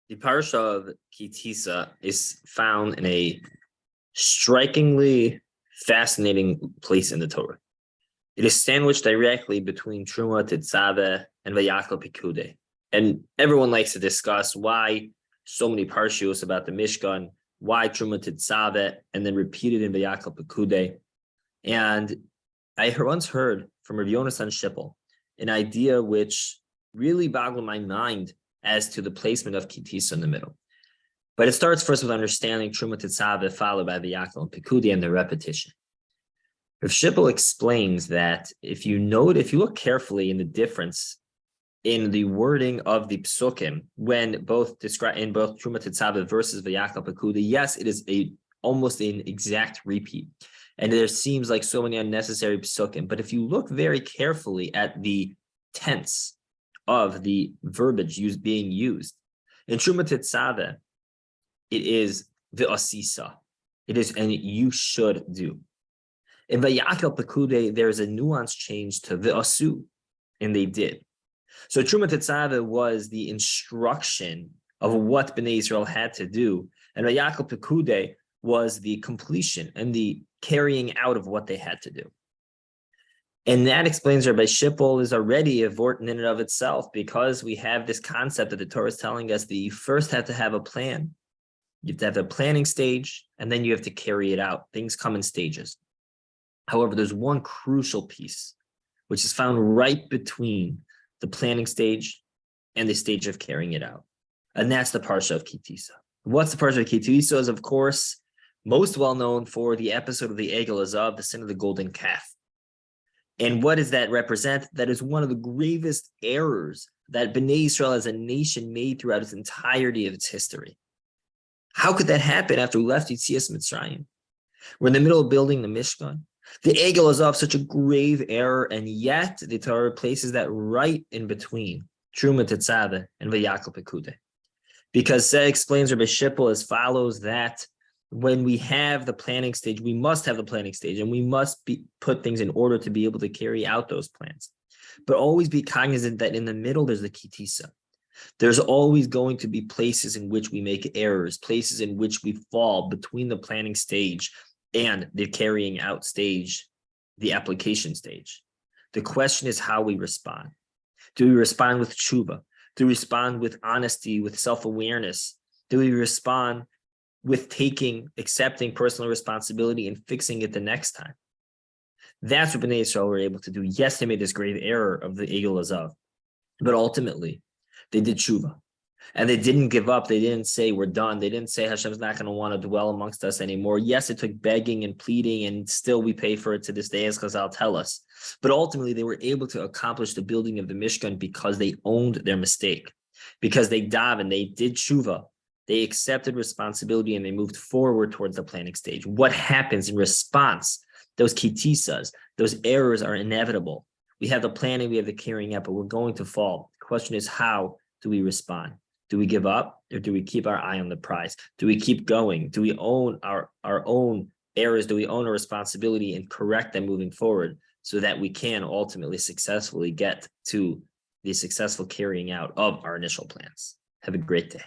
The parsha of Kitisa is found in a strikingly fascinating place in the Torah. It is sandwiched directly between Truma Tetzaveh and Vayakal Pekude. And everyone likes to discuss why so many parshios about the Mishkan, why Truma Tetzaveh, and then repeated in Vayakal Pekude. And I once heard from Rav Yonasan Shippel an idea which really boggled my mind as to the placement of Kitisa in the middle. But it starts first with understanding Truma Tetzaveh, followed by Vayakal and Pekudi and the repetition. Rav Shippel explains that if you look carefully in the difference in the wording of the psukim, when both describe in both Truma Tetzaveh versus Vayakal Pekudi, yes, it is almost an exact repeat. And there seems like so many unnecessary psukim. But if you look very carefully at the tense of the verbiage being used, in Truma Tetzaveh, it is v'asisa. It is, and you should do. In Vayakal Pekude, there is a nuance change to v'asu, and they did. So Truma Tetzaveh was the instruction of what Bnei Israel had to do, and Vayakal Pekude was the completion and the carrying out of what they had to do. And that explains Rabbi Shippel is already a vort in and of itself, because we have this concept that the Torah is telling us that you first have to have a plan. You have to have a planning stage, and then you have to carry it out. Things come in stages. However, there's one crucial piece, which is found right between the planning stage and the stage of carrying it out. And that's the Parsha of Kitisa. What's the Parsha of Kitisa is, of course, most well known for the episode of the Egel Azav, the sin of the golden calf. And what does that represent? That is one of the gravest errors that Bnei Israel as a nation made throughout its entirety of its history. How could that happen after we left Yetzias Mitzrayim? We're in the middle of building the Mishkan. The Egel Azav, such a grave error, and yet the Torah places that right in between Truma Tetzaveh and Vayakal Pekude. Because Seh explains Rabbi Shippel as follows, that when we have the planning stage, we must have the planning stage, and we must put things in order to be able to carry out those plans. But always be cognizant that in the middle, there's the Kitisa. There's always going to be places in which we make errors, places in which we fall between the planning stage and the carrying out stage, the application stage. The question is how we respond. Do we respond with tshuva? Do we respond with honesty, with self-awareness? Do we respond with accepting personal responsibility and fixing it the next time? That's what Bnei Israel were able to do. Yes, they made this grave error of the Egel Azav, but ultimately they did tshuva, and they didn't give up. They didn't say we're done. They didn't say Hashem's not going to want to dwell amongst us anymore. Yes, it took begging and pleading, and still we pay for it to this day, as Chazal tell us. But ultimately, they were able to accomplish the building of the Mishkan because they owned their mistake, because they davened, they did tshuva. They accepted responsibility and they moved forward towards the planning stage. What happens in response? Those kitisas, those errors are inevitable. We have the planning, we have the carrying out, but we're going to fall. The question is, how do we respond? Do we give up, or do we keep our eye on the prize? Do we keep going? Do we own our own errors? Do we own a responsibility and correct them moving forward so that we can ultimately successfully get to the successful carrying out of our initial plans? Have a great day.